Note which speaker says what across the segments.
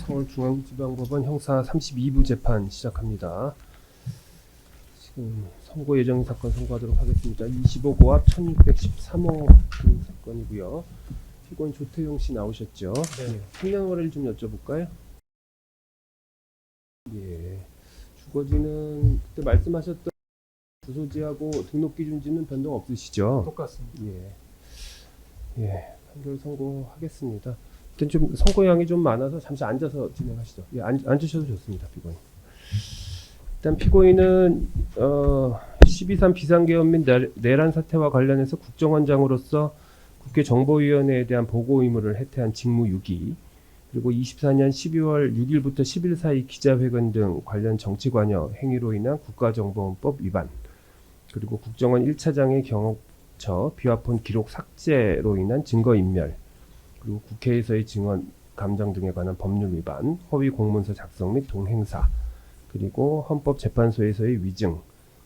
Speaker 1: 서울중앙지방법원 형사 32부 재판 시작합니다. 지금 선고 예정 사건 선고하도록 하겠습니다. 25고합 1613호 사건이고요. 피고인 조태용 씨 나오셨죠?
Speaker 2: 네.
Speaker 1: 생년월일 좀 여쭤볼까요? 예. 주거지는 그때 말씀하셨던 주소지하고 등록기준지는 변동 없으시죠?
Speaker 2: 똑같습니다.
Speaker 1: 예. 판결 선고하겠습니다. 일단 좀 선고량이 좀 많아서 잠시 앉아서 진행하시죠. 예, 앉으셔도 좋습니다, 피고인. 일단 피고인은 12.3 비상계엄 및 내란 사태와 관련해서 국정원장으로서 국회 정보위원회에 대한 보고 의무를 해태한 직무유기, 그리고 24년 12월 6일부터 10일 사이 기자회견 등 관련 정치 관여 행위로 인한 국가정보원법 위반, 그리고 국정원 1차장의 경호처 비화폰 기록 삭제로 인한 증거인멸, 그리고 국회에서의 증언 감정 등에 관한 법률 위반, 허위 공문서 작성 및 동행사, 그리고 헌법재판소에서의 위증,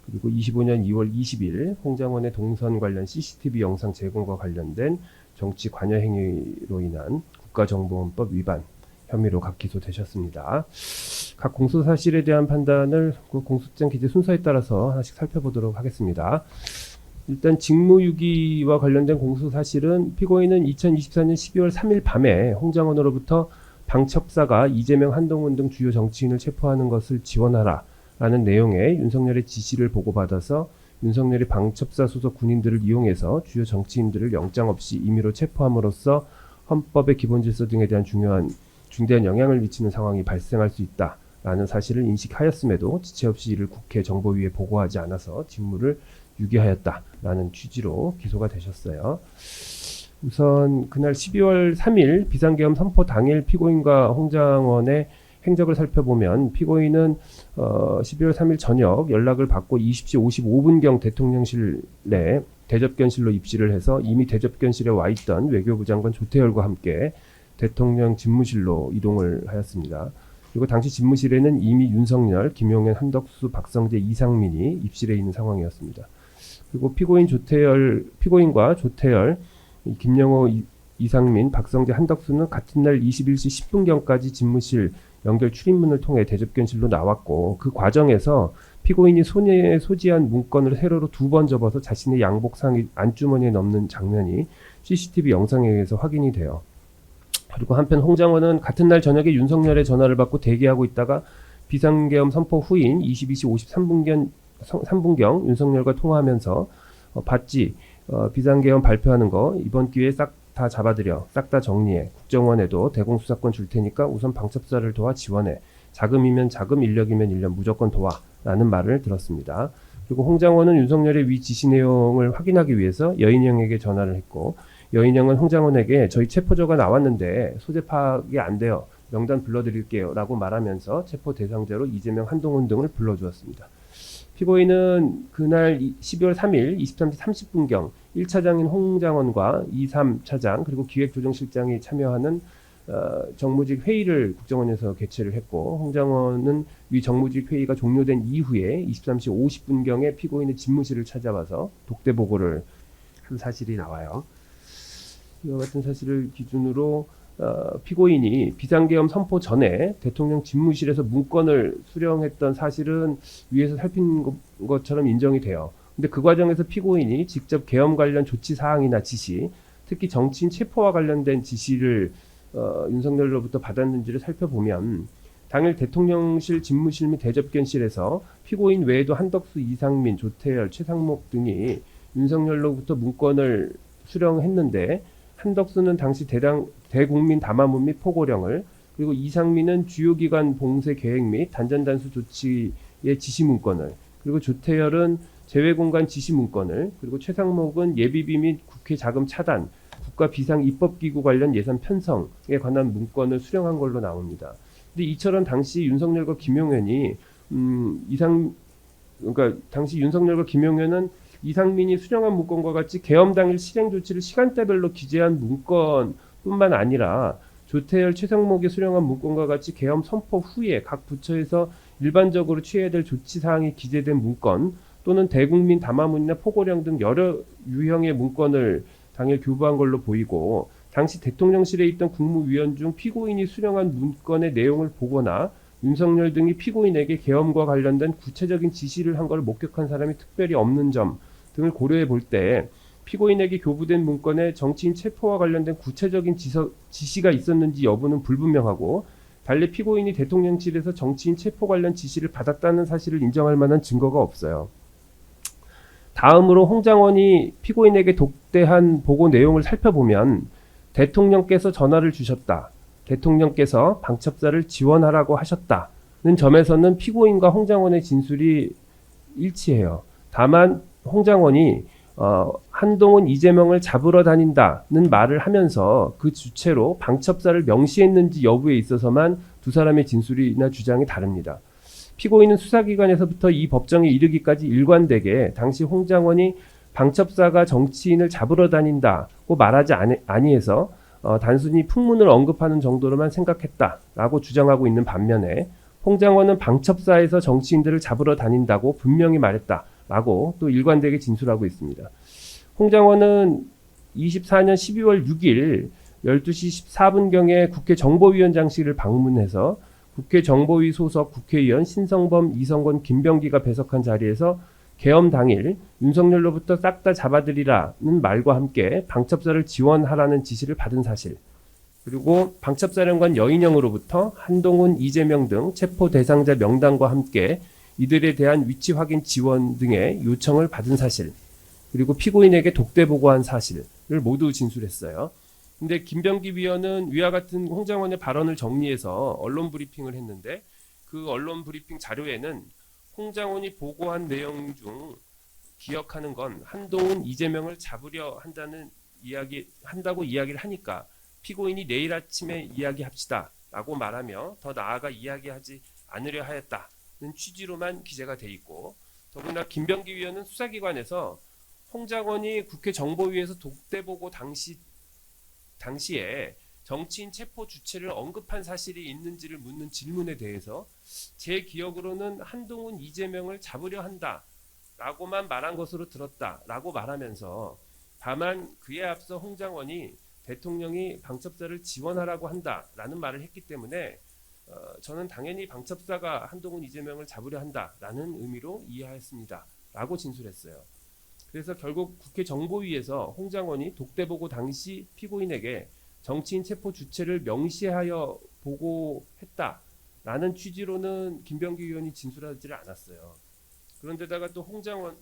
Speaker 1: 그리고 25년 2월 20일 홍장원의 동선 관련 CCTV 영상 제공과 관련된 정치 관여 행위로 인한 국가정보원법 위반 혐의로 각 기소되셨습니다. 각 공소 사실에 대한 판단을 그 공소장 기재 순서에 따라서 하나씩 살펴보도록 하겠습니다. 일단 직무유기와 관련된 공소사실은 피고인은 2024년 12월 3일 밤에 홍장원으로부터 방첩사가 이재명, 한동훈 등 주요 정치인을 체포하는 것을 지원하라 라는 내용의 윤석열의 지시를 보고받아서 윤석열이 방첩사 소속 군인들을 이용해서 주요 정치인들을 영장 없이 임의로 체포함으로써 헌법의 기본질서 등에 대한 중대한 영향을 미치는 상황이 발생할 수 있다라는 사실을 인식하였음에도 지체 없이 이를 국회 정보위에 보고하지 않아서 직무를 유기하였다라는 취지로 기소가 되셨어요. 우선 그날 12월 3일 비상계엄 선포 당일 피고인과 홍장원의 행적을 살펴보면 피고인은 12월 3일 저녁 연락을 받고 20시 55분경 대통령실 내 대접견실로 입실을 해서 이미 대접견실에 와 있던 외교부 장관 조태열과 함께 대통령 집무실로 이동을 하였습니다. 그리고 당시 집무실에는 이미 윤석열, 김용현, 한덕수, 박성재, 이상민이 입실해 있는 상황이었습니다. 그리고 피고인과 조태열, 김영호, 이상민, 박성재, 한덕수는 같은 날 21시 10분경까지 집무실 연결 출입문을 통해 대접견실로 나왔고, 그 과정에서 피고인이 손에 소지한 문건을 세로로 2번 접어서 자신의 양복 상의 안주머니에 넣는 장면이 CCTV 영상에 의해서 확인이 돼요. 그리고 한편 홍장원은 같은 날 저녁에 윤석열의 전화를 받고 대기하고 있다가 비상계엄 선포 후인 22시 53분경 윤석열과 통화하면서 봤지? 비상계엄 발표하는 거 이번 기회에 싹 다 잡아들여, 싹 다 정리해. 국정원에도 대공수사권 줄 테니까 우선 방첩사를 도와 지원해. 자금이면 자금, 인력이면 인력 무조건 도와. 라는 말을 들었습니다. 그리고 홍장원은 윤석열의 위 지시 내용을 확인하기 위해서 여인영에게 전화를 했고, 여인영은 홍장원에게 저희 체포조가 나왔는데 소재 파악이 안 돼요. 명단 불러드릴게요. 라고 말하면서 체포 대상자로 이재명, 한동훈 등을 불러주었습니다. 피고인은 그날 12월 3일 23시 30분경 1차장인 홍장원과 2, 3차장 그리고 기획조정실장이 참여하는 정무직 회의를 국정원에서 개최를 했고, 홍장원은 위 정무직 회의가 종료된 이후에 23시 50분경에 피고인의 집무실을 찾아와서 독대 보고를 한 사실이 나와요. 이와 같은 사실을 기준으로 피고인이 비상계엄 선포 전에 대통령 집무실에서 문건을 수령했던 사실은 위에서 살핀 것처럼 인정이 돼요. 근데 그 과정에서 피고인이 직접 계엄 관련 조치 사항이나 지시, 특히 정치인 체포와 관련된 지시를 윤석열로부터 받았는지를 살펴보면 당일 대통령실 집무실 및 대접견실에서 피고인 외에도 한덕수, 이상민, 조태열, 최상목 등이 윤석열로부터 문건을 수령했는데, 한덕수는 당시 대국민 담화문 및 포고령을, 그리고 이상민은 주요기관 봉쇄 계획 및 단전단수 조치의 지시 문건을, 그리고 조태열은 재외공간 지시 문건을, 그리고 최상목은 예비비 및 국회 자금 차단, 국가 비상 입법기구 관련 예산 편성에 관한 문건을 수령한 걸로 나옵니다. 근데 이처럼 당시 윤석열과 김용현이 당시 윤석열과 김용현은 이상민이 수령한 문건과 같이 계엄 당일 실행 조치를 시간대별로 기재한 문건뿐만 아니라 조태열, 최상목이 수령한 문건과 같이 계엄 선포 후에 각 부처에서 일반적으로 취해야 될 조치 사항이 기재된 문건 또는 대국민 담화문이나 포고령 등 여러 유형의 문건을 당일 교부한 걸로 보이고, 당시 대통령실에 있던 국무위원 중 피고인이 수령한 문건의 내용을 보거나 윤석열 등이 피고인에게 계엄과 관련된 구체적인 지시를 한 것을 목격한 사람이 특별히 없는 점 등을 고려해 볼 때 피고인에게 교부된 문건에 정치인 체포와 관련된 구체적인 지시가 있었는지 여부는 불분명하고, 달리 피고인이 대통령실에서 정치인 체포 관련 지시를 받았다는 사실을 인정할 만한 증거가 없어요. 다음으로 홍장원이 피고인에게 독대한 보고 내용을 살펴보면 대통령께서 전화를 주셨다, 대통령께서 방첩사를 지원하라고 하셨다는 점에서는 피고인과 홍장원의 진술이 일치해요. 다만 홍장원이 한동훈 이재명을 잡으러 다닌다는 말을 하면서 그 주체로 방첩사를 명시했는지 여부에 있어서만 두 사람의 진술이나 주장이 다릅니다. 피고인은 수사기관에서부터 이 법정에 이르기까지 일관되게 당시 홍장원이 방첩사가 정치인을 잡으러 다닌다고 말하지 아니해서 단순히 풍문을 언급하는 정도로만 생각했다라고 주장하고 있는 반면에, 홍장원은 방첩사에서 정치인들을 잡으러 다닌다고 분명히 말했다라고 또 일관되게 진술하고 있습니다. 홍장원은 24년 12월 6일 12시 14분경에 국회 정보위원장실을 방문해서 국회 정보위 소속 국회의원 신성범, 이성건, 김병기가 배석한 자리에서 계엄 당일 윤석열로부터 싹 다 잡아들이라는 말과 함께 방첩사를 지원하라는 지시를 받은 사실, 그리고 방첩사령관 여인영으로부터 한동훈, 이재명 등 체포 대상자 명단과 함께 이들에 대한 위치 확인 지원 등의 요청을 받은 사실, 그리고 피고인에게 독대 보고한 사실을 모두 진술했어요. 근데 김병기 위원은 위와 같은 홍장원의 발언을 정리해서 언론 브리핑을 했는데, 그 언론 브리핑 자료에는 홍장원이 보고한 내용 중 기억하는 건 한동훈, 이재명을 잡으려 한다고 이야기를 하니까 피고인이 내일 아침에 이야기합시다 라고 말하며 더 나아가 이야기하지 않으려 하였다는 취지로만 기재가 돼 있고, 더구나 김병기 위원은 수사기관에서 홍장원이 국회 정보위에서 독대 보고 당시에 정치인 체포 주체를 언급한 사실이 있는지를 묻는 질문에 대해서 제 기억으로는 한동훈, 이재명을 잡으려 한다라고만 말한 것으로 들었다라고 말하면서, 다만 그에 앞서 홍장원이 대통령이 방첩사를 지원하라고 한다라는 말을 했기 때문에 저는 당연히 방첩사가 한동훈, 이재명을 잡으려 한다라는 의미로 이해하였습니다 라고 진술했어요. 그래서 결국 국회 정보위에서 홍장원이 독대 보고 당시 피고인에게 정치인 체포 주체를 명시하여 보고했다라는 취지로는 김병기 의원이 진술하지를 않았어요. 그런데다가 또 홍장원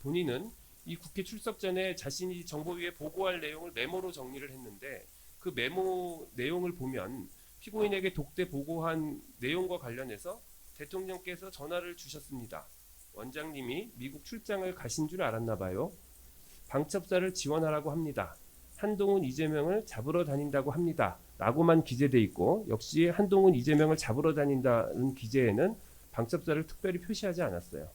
Speaker 1: 본인은 이 국회 출석 전에 자신이 정보위에 보고할 내용을 메모로 정리를 했는데, 그 메모 내용을 보면 피고인에게 독대 보고한 내용과 관련해서 대통령께서 전화를 주셨습니다. 원장님이 미국 출장을 가신 줄 알았나 봐요. 방첩사를 지원하라고 합니다. 한동훈, 이재명을 잡으러 다닌다고 합니다 라고만 기재돼 있고, 역시 한동훈, 이재명을 잡으러 다닌다는 기재에는 방첩사를 특별히 표시하지 않았어요.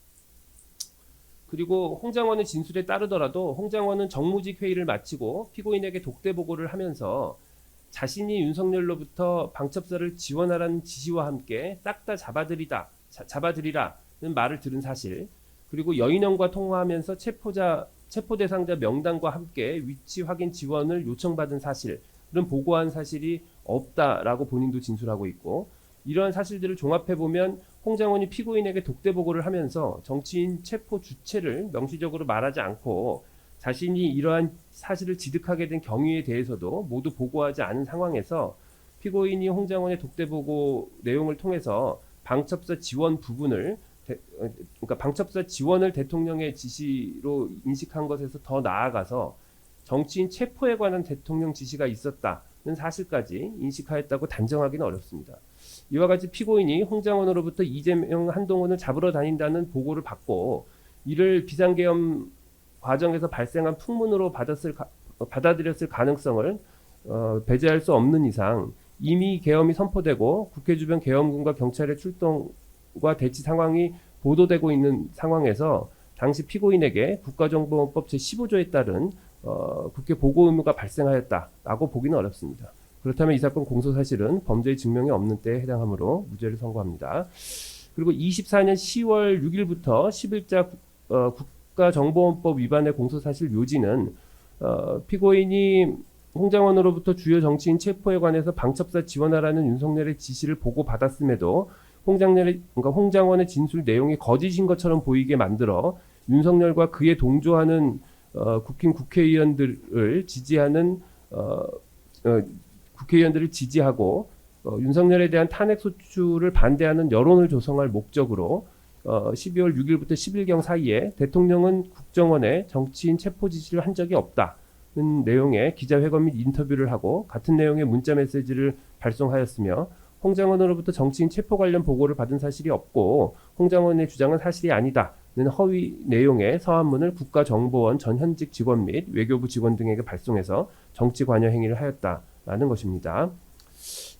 Speaker 1: 그리고 홍장원의 진술에 따르더라도 홍장원은 정무직 회의를 마치고 피고인에게 독대 보고를 하면서 자신이 윤석열로부터 방첩사를 지원하라는 지시와 함께 싹 다 잡아들이라는 말을 들은 사실, 그리고 여인원과 통화하면서 체포 대상자 명단과 함께 위치 확인 지원을 요청받은 사실은 보고한 사실이 없다라고 본인도 진술하고 있고, 이러한 사실들을 종합해보면 홍장원이 피고인에게 독대 보고를 하면서 정치인 체포 주체를 명시적으로 말하지 않고 자신이 이러한 사실을 지득하게 된 경위에 대해서도 모두 보고하지 않은 상황에서 피고인이 홍장원의 독대 보고 내용을 통해서 방첩사 지원 부분을 그러니까 방첩사 지원을 대통령의 지시로 인식한 것에서 더 나아가서 정치인 체포에 관한 대통령 지시가 있었다는 사실까지 인식하였다고 단정하기는 어렵습니다. 이와 같이 피고인이 홍장원으로부터 이재명, 한동훈을 잡으러 다닌다는 보고를 받고 이를 비상계엄 과정에서 발생한 풍문으로 받아들였을 가능성을 배제할 수 없는 이상 이미 계엄이 선포되고 국회 주변 계엄군과 경찰의 출동과 대치 상황이 보도되고 있는 상황에서 당시 피고인에게 국가정보원법 제15조에 따른 국회 보고 의무가 발생하였다라고 보기는 어렵습니다. 그렇다면 이 사건 공소사실은 범죄의 증명이 없는 때에 해당하므로 무죄를 선고합니다. 그리고 24년 10월 6일부터 10일자 국가정보원법 위반의 공소사실 묘지는 피고인이 홍장원으로부터 주요 정치인 체포에 관해서 방첩사 지원하라는 윤석열의 지시를 보고받았음에도 홍장원의 진술 내용이 거짓인 것처럼 보이게 만들어 윤석열과 그에 동조하는 국회의원들을 지지하고 윤석열에 대한 탄핵 소추를 반대하는 여론을 조성할 목적으로 12월 6일부터 10일경 사이에 대통령은 국정원에 정치인 체포 지시를 한 적이 없다는 내용의 기자회견 및 인터뷰를 하고 같은 내용의 문자 메시지를 발송하였으며 홍장원으로부터 정치인 체포 관련 보고를 받은 사실이 없고 홍장원의 주장은 사실이 아니다는 허위 내용의 서한문을 국가정보원 전 현직 직원 및 외교부 직원 등에게 발송해서 정치 관여 행위를 하였다라는 것입니다.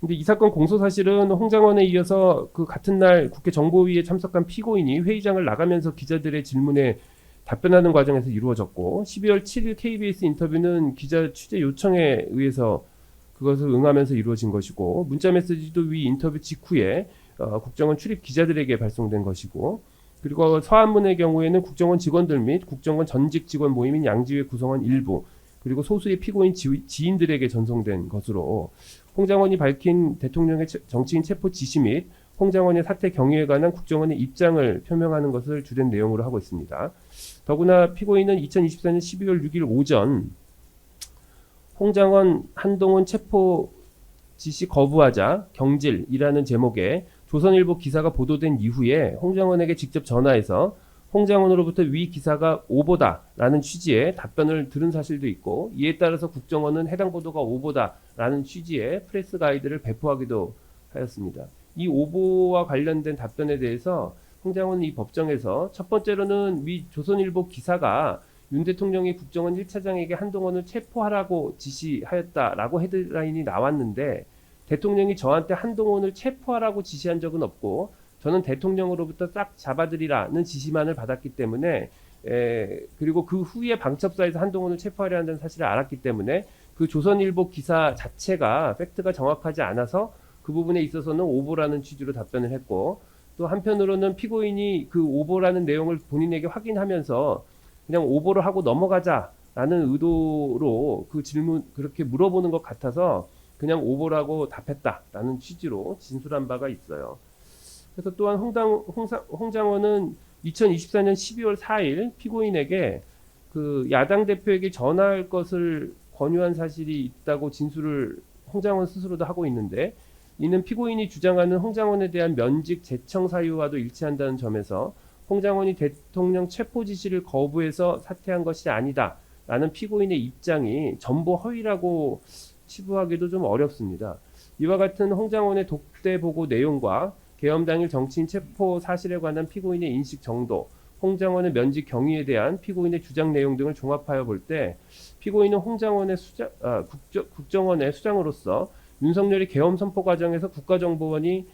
Speaker 1: 근데 이 사건 공소 사실은 홍장원에 이어서 그 같은 날 국회 정보위에 참석한 피고인이 회의장을 나가면서 기자들의 질문에 답변하는 과정에서 이루어졌고 12월 7일 KBS 인터뷰는 기자 취재 요청에 의해서 그것을 응하면서 이루어진 것이고 문자 메시지도 위 인터뷰 직후에 국정원 출입 기자들에게 발송된 것이고 그리고 서한문의 경우에는 국정원 직원들 및 국정원 전직 직원 모임인 양지회 구성원 일부 그리고 소수의 피고인 지인들에게 전송된 것으로 홍장원이 밝힌 대통령의 정치인 체포 지시 및 홍장원의 사퇴 경위에 관한 국정원의 입장을 표명하는 것을 주된 내용으로 하고 있습니다. 더구나 피고인은 2024년 12월 6일 오전 홍장원 한동훈 체포 지시 거부하자 경질이라는 제목의 조선일보 기사가 보도된 이후에 홍장원에게 직접 전화해서 홍장원으로부터 위 기사가 오보다라는 취지의 답변을 들은 사실도 있고 이에 따라서 국정원은 해당 보도가 오보다라는 취지의 프레스 가이드를 배포하기도 하였습니다. 이 오보와 관련된 답변에 대해서 홍장원은 이 법정에서 첫 번째로는 위 조선일보 기사가 윤 대통령이 국정원 1차장에게 한동훈을 체포하라고 지시하였다라고 헤드라인이 나왔는데 대통령이 저한테 한동훈을 체포하라고 지시한 적은 없고 저는 대통령으로부터 싹 잡아들이라는 지시만을 받았기 때문에 그리고 그 후에 방첩사에서 한동훈을 체포하려 한다는 사실을 알았기 때문에 그 조선일보 기사 자체가 팩트가 정확하지 않아서 그 부분에 있어서는 오보라는 취지로 답변을 했고 또 한편으로는 피고인이 그 오보라는 내용을 본인에게 확인하면서 그냥 오보를 하고 넘어가자라는 의도로 그 질문 그렇게 물어보는 것 같아서 그냥 오보라고 답했다라는 취지로 진술한 바가 있어요. 그래서 또한 홍장원은 2024년 12월 4일 피고인에게 그 야당 대표에게 전화할 것을 권유한 사실이 있다고 진술을 홍장원 스스로도 하고 있는데 이는 피고인이 주장하는 홍장원에 대한 면직 재청 사유와도 일치한다는 점에서 홍장원이 대통령 체포 지시를 거부해서 사퇴한 것이 아니다라는 피고인의 입장이 전부 허위라고 치부하기도 좀 어렵습니다. 이와 같은 홍장원의 독대 보고 내용과 계엄 당일 정치인 체포 사실에 관한 피고인의 인식 정도, 홍장원의 면직 경위에 대한 피고인의 주장 내용 등을 종합하여 볼 때 피고인은 홍장원의 국정원의 수장으로서 윤석열이 계엄 선포 과정에서 국가정보원이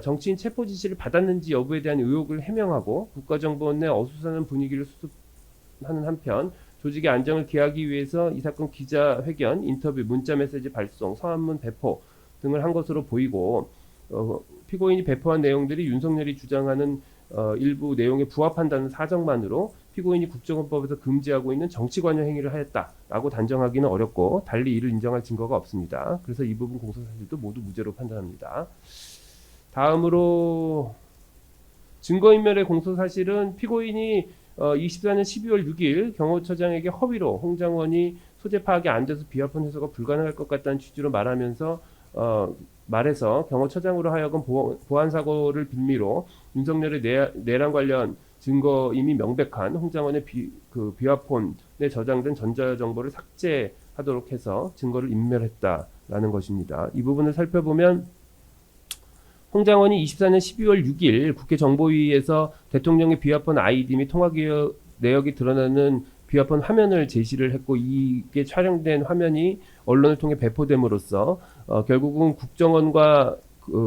Speaker 1: 정치인 체포 지시를 받았는지 여부에 대한 의혹을 해명하고 국가정보원 내 어수선한 분위기를 수습하는 한편 조직의 안정을 기하기 위해서 이 사건 기자회견, 인터뷰, 문자 메시지 발송, 서한문 배포 등을 한 것으로 보이고 피고인이 배포한 내용들이 윤석열이 주장하는 일부 내용에 부합한다는 사정만으로 피고인이 국정원법에서 금지하고 있는 정치관여 행위를 하였다라고 단정하기는 어렵고 달리 이를 인정할 증거가 없습니다. 그래서 이 부분 공소사실도 모두 무죄로 판단합니다. 다음으로 증거인멸의 공소사실은 피고인이 24년 12월 6일 경호처장에게 허위로 홍장원이 소재 파악이 안 돼서 비화폰 해소가 불가능할 것 같다는 취지로 말해서 경호처장으로 하여금 보안 사고를 빌미로 윤석열의 내란 관련 증거 이미 명백한 홍장원의 비화폰에 저장된 전자정보를 삭제하도록 해서 증거를 인멸했다라는 것입니다. 이 부분을 살펴보면 홍장원이 24년 12월 6일 국회 정보위에서 대통령의 비화폰 아이디 및 통화 내역이 드러나는 비화폰 화면을 제시를 했고 이게 촬영된 화면이 언론을 통해 배포됨으로써 결국은 국정원과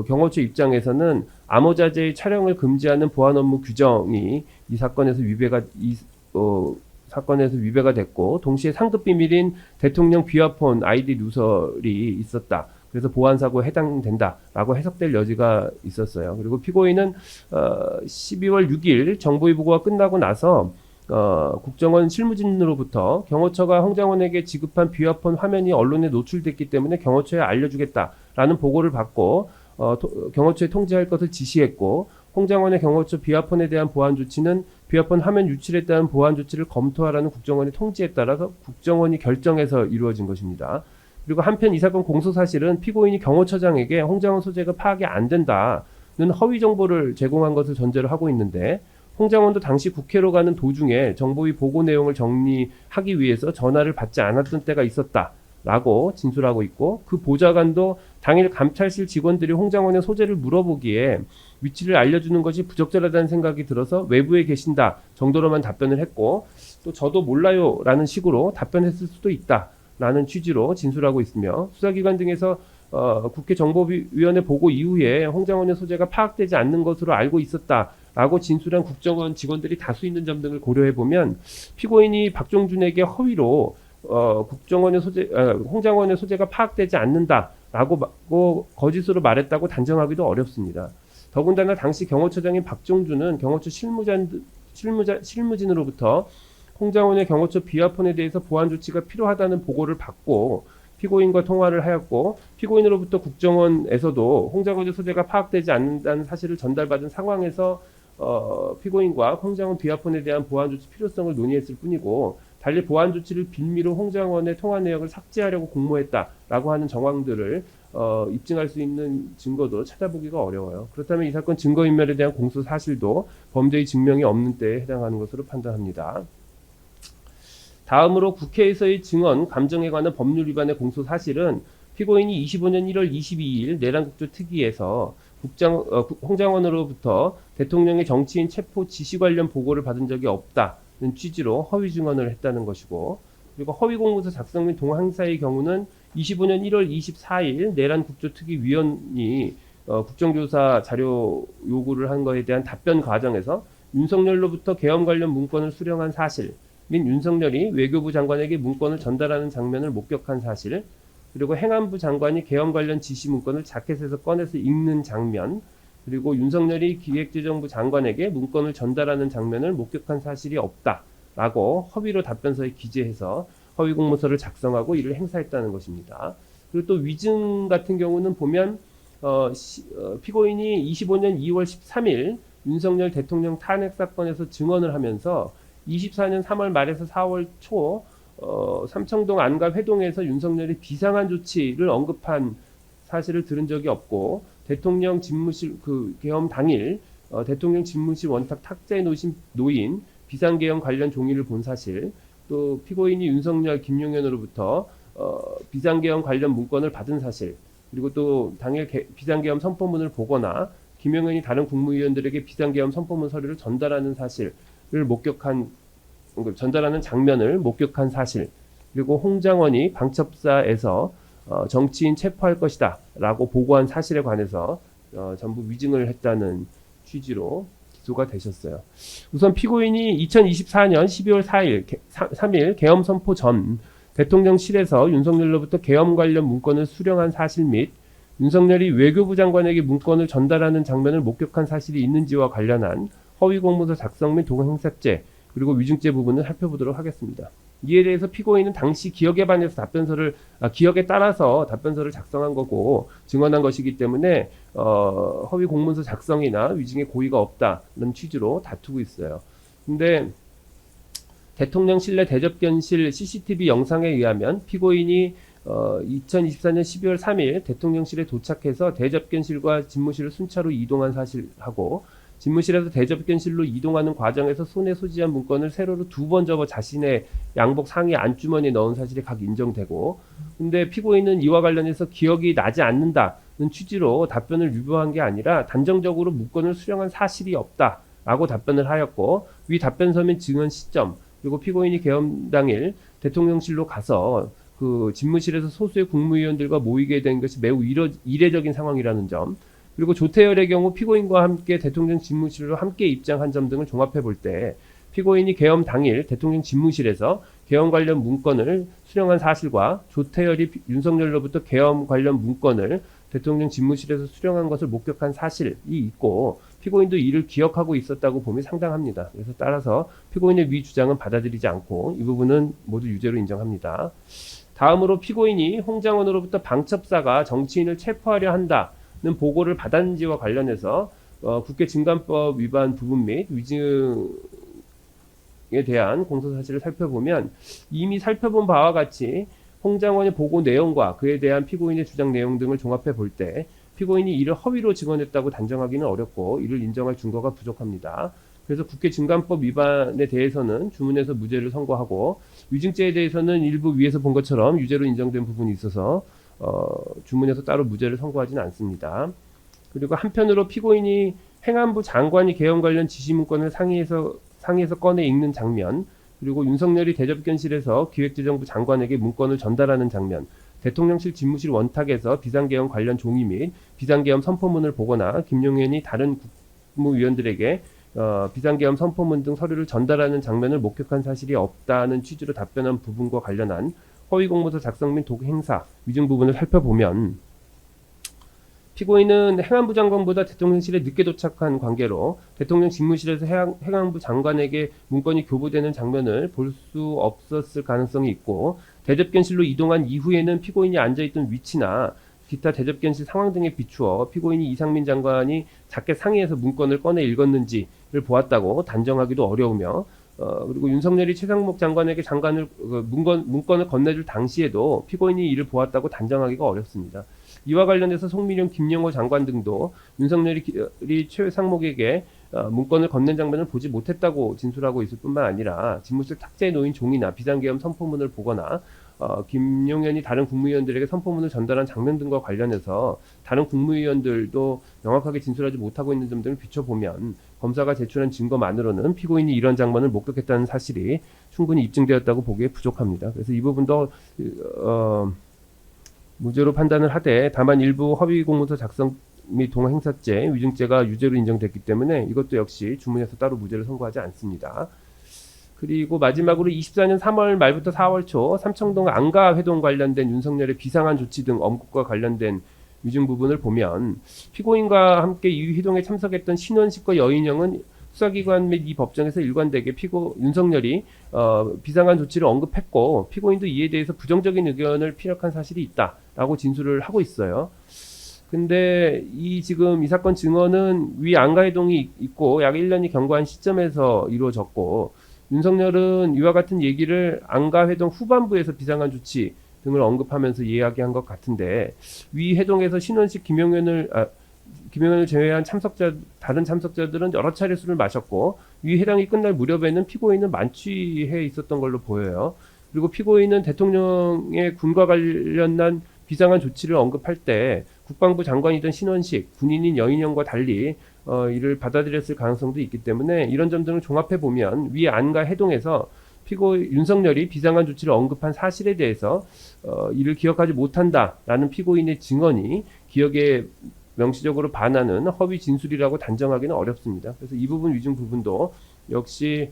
Speaker 1: 경호처 입장에서는 암호자재의 촬영을 금지하는 보안 업무 규정이 이 사건에서 위배가 됐고 동시에 상급 비밀인 대통령 비화폰 아이디 누설이 있었다. 그래서 보안 사고에 해당된다라고 해석될 여지가 있었어요. 그리고 피고인은 12월 6일 정보위 보고가 끝나고 나서 국정원 실무진으로부터 경호처가 홍장원에게 지급한 비화폰 화면이 언론에 노출됐기 때문에 경호처에 알려주겠다라는 보고를 받고 경호처에 통지할 것을 지시했고, 홍장원의 경호처 비화폰에 대한 보안 조치는 비화폰 화면 유출에 대한 보안 조치를 검토하라는 국정원의 통지에 따라서 국정원이 결정해서 이루어진 것입니다. 그리고 한편 이 사건 공소 사실은 피고인이 경호처장에게 홍장원 소재가 파악이 안 된다는 허위 정보를 제공한 것을 전제로 하고 있는데, 홍장원도 당시 국회로 가는 도중에 정보위 보고 내용을 정리하기 위해서 전화를 받지 않았던 때가 있었다라고 진술하고 있고, 그 보좌관도 당일 감찰실 직원들이 홍장원의 소재를 물어보기에 위치를 알려주는 것이 부적절하다는 생각이 들어서 외부에 계신다 정도로만 답변을 했고, 또 저도 몰라요 라는 식으로 답변했을 수도 있다 라는 취지로 진술하고 있으며, 수사기관 등에서 국회 정보위원회 보고 이후에 홍장원의 소재가 파악되지 않는 것으로 알고 있었다라고 진술한 국정원 직원들이 다수 있는 점 등을 고려해보면, 피고인이 박종준에게 허위로 홍장원의 소재가 파악되지 않는다라고 거짓으로 말했다고 단정하기도 어렵습니다. 더군다나 당시 경호처장인 박종준은 경호처 실무진으로부터 홍장원의 경호처 비화폰에 대해서 보안 조치가 필요하다는 보고를 받고 피고인과 통화를 하였고, 피고인으로부터 국정원에서도 홍장원의 소재가 파악되지 않는다는 사실을 전달받은 상황에서 피고인과 홍장원 비화폰에 대한 보안 조치 필요성을 논의했을 뿐이고, 달리 보안 조치를 빌미로 홍장원의 통화 내역을 삭제하려고 공모했다라고 하는 정황들을 입증할 수 있는 증거도 찾아보기가 어려워요. 그렇다면 이 사건 증거인멸에 대한 공소 사실도 범죄의 증명이 없는 때에 해당하는 것으로 판단합니다. 다음으로 국회에서의 증언 감정에 관한 법률 위반의 공소 사실은, 피고인이 25년 1월 22일 내란국조 특위에서 홍장원으로부터 대통령의 정치인 체포 지시 관련 보고를 받은 적이 없다는 취지로 허위 증언을 했다는 것이고, 그리고 허위 공문서 작성 및 동항사의 경우는 25년 1월 24일 내란국조특위 위원이 국정조사 자료 요구를 한 것에 대한 답변 과정에서 윤석열로부터 계엄 관련 문건을 수령한 사실 및 윤석열이 외교부 장관에게 문건을 전달하는 장면을 목격한 사실, 그리고 행안부 장관이 계엄 관련 지시 문건을 자켓에서 꺼내서 읽는 장면, 그리고 윤석열이 기획재정부 장관에게 문건을 전달하는 장면을 목격한 사실이 없다라고 허위로 답변서에 기재해서 허위 공문서를 작성하고 이를 행사했다는 것입니다. 그리고 또 위증 같은 경우는 보면 피고인이 25년 2월 13일 윤석열 대통령 탄핵 사건에서 증언을 하면서 24년 3월 말에서 4월 초 삼청동 안가 회동에서 윤석열이 비상한 조치를 언급한 사실을 들은 적이 없고, 대통령 집무실 계엄 당일 대통령 집무실 원탁 탁자에 놓인 비상계엄 관련 종이를 본 사실, 또 피고인이 윤석열 김용현으로부터 비상계엄 관련 문건을 받은 사실, 그리고 또 당일 비상계엄 선포문을 보거나 김용현이 다른 국무위원들에게 비상계엄 선포문 서류를 전달하는 사실을 전달하는 장면을 목격한 사실, 그리고 홍장원이 방첩사에서 정치인 체포할 것이다 라고 보고한 사실에 관해서 전부 위증을 했다는 취지로 기소가 되셨어요. 우선 피고인이 2024년 12월 3일 계엄 선포 전 대통령실에서 윤석열로부터 계엄 관련 문건을 수령한 사실 및 윤석열이 외교부 장관에게 문건을 전달하는 장면을 목격한 사실이 있는지와 관련한 허위 공문서 작성 및 동행삭제 그리고 위증죄 부분을 살펴보도록 하겠습니다. 이에 대해서 피고인은 당시 기억에 반해서 기억에 따라서 답변서를 작성한 거고 증언한 것이기 때문에 허위 공문서 작성이나 위증의 고의가 없다는 취지로 다투고 있어요. 근데 대통령실 내 대접견실 CCTV 영상에 의하면 피고인이 2024년 12월 3일 대통령실에 도착해서 대접견실과 집무실을 순차로 이동한 사실하고, 집무실에서 대접견실로 이동하는 과정에서 손에 소지한 문건을 세로로 2번 접어 자신의 양복 상의 안주머니에 넣은 사실이 각 인정되고, 근데 피고인은 이와 관련해서 기억이 나지 않는다는 취지로 답변을 유보한 게 아니라 단정적으로 문건을 수령한 사실이 없다라고 답변을 하였고, 위 답변서 및 증언 시점, 그리고 피고인이 계엄 당일 대통령실로 가서 그 집무실에서 소수의 국무위원들과 모이게 된 것이 매우 이례적인 상황이라는 점, 그리고 조태열의 경우 피고인과 함께 대통령 집무실로 함께 입장한 점 등을 종합해 볼 때 피고인이 계엄 당일 대통령 집무실에서 계엄 관련 문건을 수령한 사실과 조태열이 윤석열로부터 계엄 관련 문건을 대통령 집무실에서 수령한 것을 목격한 사실이 있고 피고인도 이를 기억하고 있었다고 봄이 상당합니다. 그래서 따라서 피고인의 위 주장은 받아들이지 않고 이 부분은 모두 유죄로 인정합니다. 다음으로 피고인이 홍장원으로부터 방첩사가 정치인을 체포하려 한다는 보고를 받았는지와 관련해서 국회 증감법 위반 부분 및 위증에 대한 공소사실을 살펴보면 이미 살펴본 바와 같이 홍장원의 보고 내용과 그에 대한 피고인의 주장 내용 등을 종합해 볼 때 피고인이 이를 허위로 증언했다고 단정하기는 어렵고 이를 인정할 증거가 부족합니다. 그래서 국회 증감법 위반에 대해서는 주문에서 무죄를 선고하고 위증죄에 대해서는 일부 위에서 본 것처럼 유죄로 인정된 부분이 있어서 주문에서 따로 무죄를 선고하지는 않습니다. 그리고 한편으로 피고인이 행안부 장관이 개헌 관련 지시문건을 상의해서 꺼내 읽는 장면, 그리고 윤석열이 대접견실에서 기획재정부 장관에게 문건을 전달하는 장면, 대통령실 집무실 원탁에서 비상계엄 관련 종이 및 비상계엄 선포문을 보거나 김용현이 다른 국무위원들에게 비상계엄 선포문 등 서류를 전달하는 장면을 목격한 사실이 없다는 취지로 답변한 부분과 관련한 허위공문서 작성 및 도구 행사, 위증 부분을 살펴보면 피고인은 행안부 장관보다 대통령실에 늦게 도착한 관계로 대통령 집무실에서 행안부 장관에게 문건이 교부되는 장면을 볼 수 없었을 가능성이 있고 대접견실로 이동한 이후에는 피고인이 앉아있던 위치나 기타 대접견실 상황 등에 비추어 피고인이 이상민 장관이 자켓 상의에서 문건을 꺼내 읽었는지를 보았다고 단정하기도 어려우며 그리고 윤석열이 최상목 장관에게 문건을 건네줄 당시에도 피고인이 이를 보았다고 단정하기가 어렵습니다. 이와 관련해서 송민용, 김영호 장관 등도 윤석열이 최상목에게 문건을 건넨 장면을 보지 못했다고 진술하고 있을 뿐만 아니라 집무실 탁자에 놓인 종이나 비상계엄 선포문을 보거나 김용현이 다른 국무위원들에게 선포문을 전달한 장면 등과 관련해서 다른 국무위원들도 명확하게 진술하지 못하고 있는 점 등을 비춰보면 검사가 제출한 증거만으로는 피고인이 이런 장면을 목격했다는 사실이 충분히 입증되었다고 보기에 부족합니다. 그래서 이 부분도 무죄로 판단을 하되 다만 일부 허위 공문서 작성 및 동행사죄, 위증죄가 유죄로 인정됐기 때문에 이것도 역시 주문에서 따로 무죄를 선고하지 않습니다. 그리고 마지막으로 24년 3월 말부터 4월 초 삼청동 안가 회동 관련된 윤석열의 비상한 조치 등 언급과 관련된 위증 부분을 보면 피고인과 함께 이 회동에 참석했던 신원식과 여인영은 수사기관 및 이 법정에서 일관되게 윤석열이 비상한 조치를 언급했고 피고인도 이에 대해서 부정적인 의견을 피력한 사실이 있다라고 진술을 하고 있어요. 근데 지금 이 사건 증언은 위 안가회동이 있고 약 1년이 경과한 시점에서 이루어졌고 윤석열은 이와 같은 얘기를 안가회동 후반부에서 비상한 조치 등을 언급하면서 이야기한 것 같은데 위 회동에서 신원식, 김용현을 제외한 다른 참석자들은 여러 차례 술을 마셨고 위 회담이 끝날 무렵에는 피고인은 만취해 있었던 걸로 보여요. 그리고 피고인은 대통령의 군과 관련한 비상한 조치를 언급할 때 국방부 장관이던 신원식, 군인인 여인영과 달리 이를 받아들였을 가능성도 있기 때문에 이런 점들을 종합해 보면 위 안가 회동에서 윤석열이 비상한 조치를 언급한 사실에 대해서 이를 기억하지 못한다라는 피고인의 증언이 기억에 명시적으로 반하는 허위 진술이라고 단정하기는 어렵습니다. 그래서 이 부분 위증 부분도 역시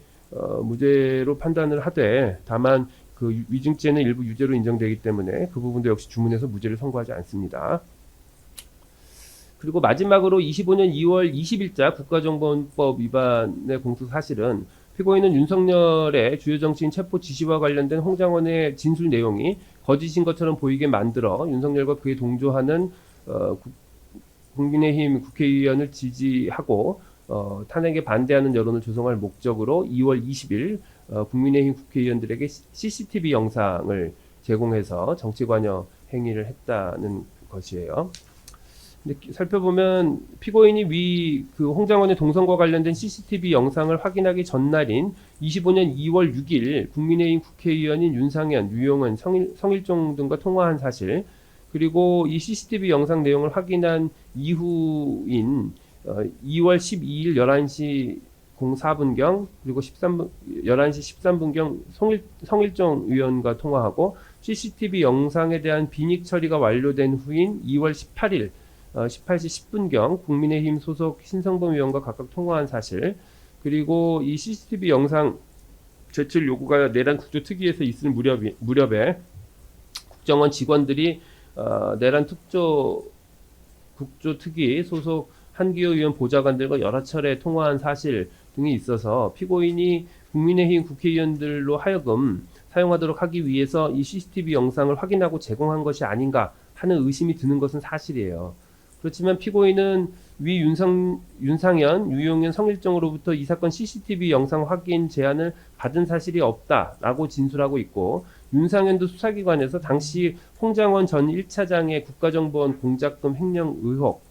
Speaker 1: 무죄로 판단을 하되 다만 그 위증죄는 일부 유죄로 인정되기 때문에 그 부분도 역시 주문에서 무죄를 선고하지 않습니다. 그리고 마지막으로 25년 2월 20일자 국가정보원법 위반의 공소사실은 피고인은 윤석열의 주요 정치인 체포 지시와 관련된 홍장원의 진술 내용이 거짓인 것처럼 보이게 만들어 윤석열과 그에 동조하는 국민의힘 국회의원을 지지하고 탄핵에 반대하는 여론을 조성할 목적으로 2월 20일 국민의힘 국회의원들에게 CCTV 영상을 제공해서 정치관여 행위를 했다는 것이에요. 근데 살펴보면 피고인이 그 홍장원의 동선과 관련된 CCTV 영상을 확인하기 전날인 25년 2월 6일 국민의힘 국회의원인 윤상현, 유용은, 성일종 등과 통화한 사실, 그리고 이 CCTV 영상 내용을 확인한 이후인 2월 12일 11시 04분경 그리고 11시 13분경 성일종 의원과 통화하고 CCTV 영상에 대한 빈익 처리가 완료된 후인 2월 18일 18시 10분경 국민의힘 소속 신성범 의원과 각각 통화한 사실, 그리고 이 CCTV 영상 제출 요구가 내란 국조특위에서 있을 무렵에 국정원 직원들이 내란 특조 국조특위 소속 한기호 의원 보좌관들과 여러 차례 통화한 사실 등이 있어서 피고인이 국민의힘 국회의원들로 하여금 사용하도록 하기 위해서 이 CCTV 영상을 확인하고 제공한 것이 아닌가 하는 의심이 드는 것은 사실이에요. 그렇지만 피고인은 위 윤상현, 유용현, 성일정으로부터 이 사건 CCTV 영상 확인 제안을 받은 사실이 없다라고 진술하고 있고, 윤상현도 수사기관에서 당시 홍장원 전 1차장의 국가정보원 공작금 횡령 의혹,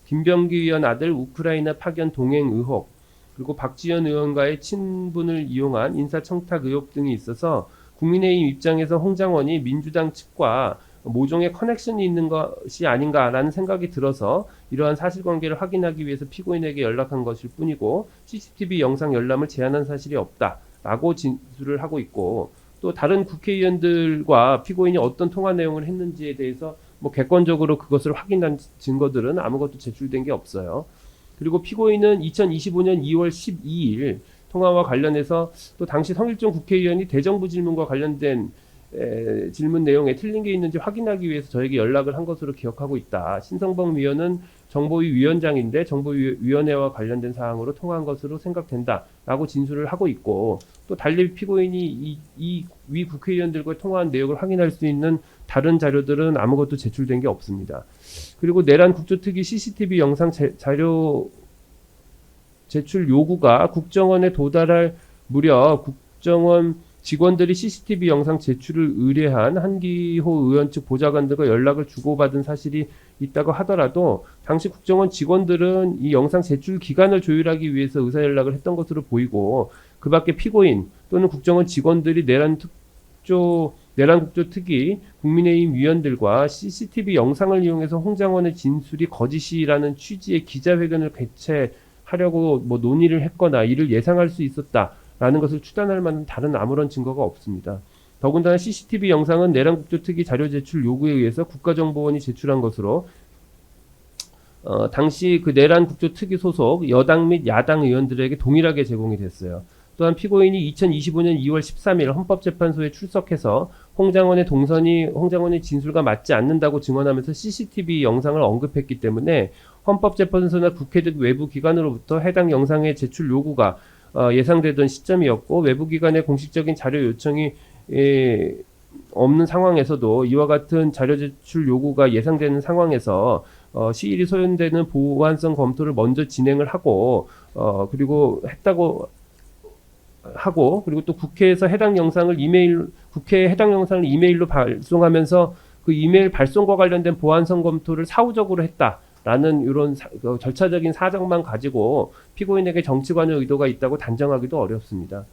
Speaker 1: 김병기 의원 아들 우크라이나 파견 동행 의혹, 그리고 박지원 의원과의 친분을 이용한 인사청탁 의혹 등이 있어서 국민의힘 입장에서 홍장원이 민주당 측과 모종의 커넥션이 있는 것이 아닌가라는 생각이 들어서 이러한 사실관계를 확인하기 위해서 피고인에게 연락한 것일 뿐이고 CCTV 영상 열람을 제안한 사실이 없다라고 진술을 하고 있고, 또 다른 국회의원들과 피고인이 어떤 통화 내용을 했는지에 대해서 객관적으로 그것을 확인한 증거들은 아무것도 제출된 게 없어요. 그리고 피고인은 2025년 2월 12일 통화와 관련해서 또 당시 성일종 국회의원이 대정부 질문과 관련된 질문 내용에 틀린 게 있는지 확인하기 위해서 저에게 연락을 한 것으로 기억하고 있다. 신성범 위원은 정보위 위원장인데 정보위원회와 관련된 사항으로 통화한 것으로 생각된다 라고 진술을 하고 있고, 또 달리 피고인이 이 위 국회의원들과 통화한 내용을 확인할 수 있는 다른 자료들은 아무것도 제출된 게 없습니다. 그리고 내란 국조특위 CCTV 영상 자료 제출 요구가 국정원에 도달할 무렵 국정원 직원들이 CCTV 영상 제출을 의뢰한 한기호 의원 측 보좌관들과 연락을 주고받은 사실이 있다고 하더라도 당시 국정원 직원들은 이 영상 제출 기간을 조율하기 위해서 의사연락을 했던 것으로 보이고, 그 밖에 피고인 또는 국정원 직원들이 내란국조특위 국민의힘 위원들과 CCTV 영상을 이용해서 홍장원의 진술이 거짓이라는 취지의 기자회견을 개최하려고 논의를 했거나 이를 예상할 수 있었다라는 것을 추단할 만한 다른 아무런 증거가 없습니다. 더군다나 CCTV 영상은 내란국조특위 자료 제출 요구에 의해서 국가정보원이 제출한 것으로 당시 그 내란국조특위 소속 여당 및 야당 의원들에게 동일하게 제공이 됐어요. 또한 피고인이 2025년 2월 13일 헌법재판소에 출석해서 홍장원의 동선이 홍장원의 진술과 맞지 않는다고 증언하면서 CCTV 영상을 언급했기 때문에 헌법재판소나 국회 등 외부 기관으로부터 해당 영상의 제출 요구가 예상되던 시점이었고, 외부 기관의 공식적인 자료 요청이 없는 상황에서도 이와 같은 자료 제출 요구가 예상되는 상황에서 시일이 소요되는 보완성 검토를 먼저 진행을 하고 그리고 또 국회에서 국회에 해당 영상을 이메일로 발송하면서 그 이메일 발송과 관련된 보완성 검토를 사후적으로 했다라는 이런 절차적인 사정만 가지고 피고인에게 정치 관여 의도가 있다고 단정하기도 어렵습니다.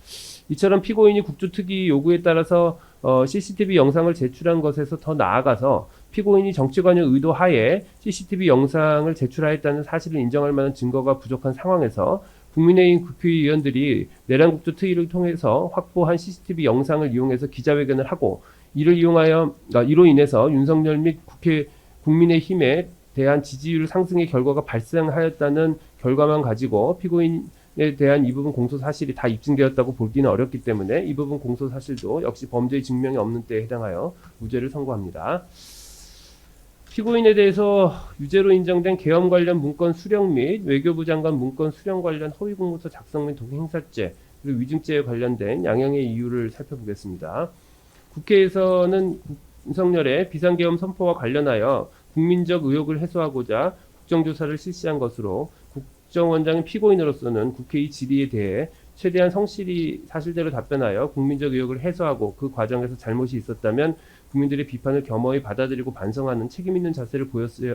Speaker 1: 이처럼 피고인이 국조특위 요구에 따라서 CCTV 영상을 제출한 것에서 더 나아가서 피고인이 정치 관여 의도 하에 CCTV 영상을 제출하였다는 사실을 인정할 만한 증거가 부족한 상황에서 국민의힘 국회의원들이 내란국조특위를 통해서 확보한 CCTV 영상을 이용해서 기자회견을 하고 이로 인해서 윤석열 및 국민의힘에 대한 지지율 상승의 결과가 발생하였다는 결과만 가지고 피고인에 대한 이 부분 공소 사실이 다 입증되었다고 보기는 어렵기 때문에 이 부분 공소 사실도 역시 범죄의 증명이 없는 때에 해당하여 무죄를 선고합니다. 피고인에 대해서 유죄로 인정된 계엄 관련 문건 수령 및 외교부 장관 문건 수령 관련 허위 공문서 작성 및 동행사죄 그리고 위증죄에 관련된 양형의 이유를 살펴보겠습니다. 국회에서는 윤석열의 비상계엄 선포와 관련하여 국민적 의혹을 해소하고자 국정조사를 실시한 것으로, 국정원장은 피고인으로서는 국회의 질의에 대해 최대한 성실히 사실대로 답변하여 국민적 의혹을 해소하고 그 과정에서 잘못이 있었다면 국민들의 비판을 겸허히 받아들이고 반성하는 책임 있는 자세를 보였어야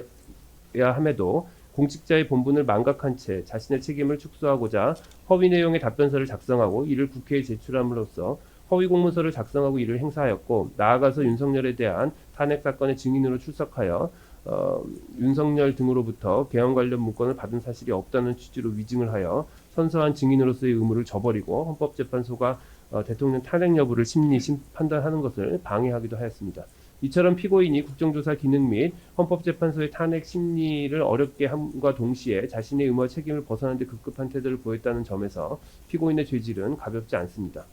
Speaker 1: 함에도 공직자의 본분을 망각한 채 자신의 책임을 축소하고자 허위 내용의 답변서를 작성하고 이를 국회에 제출함으로써 허위 공문서를 작성하고 이를 행사하였고, 나아가서 윤석열에 대한 탄핵 사건의 증인으로 출석하여 윤석열 등으로부터 계엄 관련 문건을 받은 사실이 없다는 취지로 위증을 하여 선서한 증인으로서의 의무를 저버리고 헌법재판소가 대통령 탄핵 여부를 판단하는 것을 방해하기도 하였습니다. 이처럼 피고인이 국정조사 기능 및 헌법재판소의 탄핵 심리를 어렵게 함과 동시에 자신의 의무와 책임을 벗어나는 데 급급한 태도를 보였다는 점에서 피고인의 죄질은 가볍지 않습니다.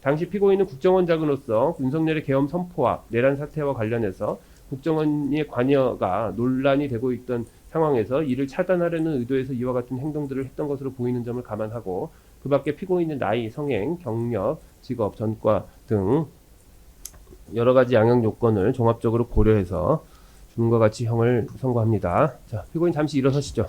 Speaker 1: 당시 피고인은 국정원장으로서 윤석열의 계엄 선포와 내란 사태와 관련해서 국정원의 관여가 논란이 되고 있던 상황에서 이를 차단하려는 의도에서 이와 같은 행동들을 했던 것으로 보이는 점을 감안하고 그 밖에 피고인의 나이, 성행, 경력, 직업, 전과 등 여러 가지 양형 요건을 종합적으로 고려해서 주문과 같이 형을 선고합니다. 자, 피고인 잠시 일어서시죠.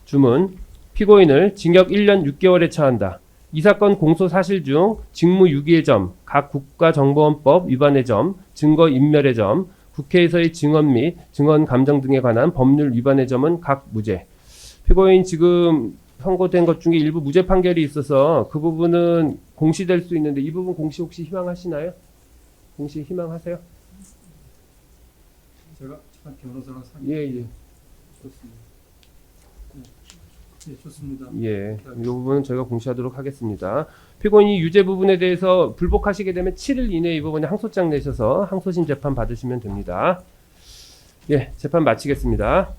Speaker 1: 주문. 피고인을 징역 1년 6개월에 처한다. 이 사건 공소 사실 중 직무 유기의 점, 각 국가정보원법 위반의 점, 증거 인멸의 점, 국회에서의 증언 및 증언 감정 등에 관한 법률 위반의 점은 각 무죄. 피고인 지금 선고된 것 중에 일부 무죄 판결이 있어서 그 부분은 공시될 수 있는데 이 부분 공시 혹시 희망하시나요? 공시 희망하세요?
Speaker 2: 제가 참 변호사랑
Speaker 1: 예, 예.
Speaker 2: 좋습니다. 네, 좋습니다.
Speaker 1: 예. 이 부분은 저희가 공시하도록 하겠습니다. 피고인이 유죄 부분에 대해서 불복하시게 되면 7일 이내에 이 부분에 항소장 내셔서 항소심 재판 받으시면 됩니다. 예, 재판 마치겠습니다.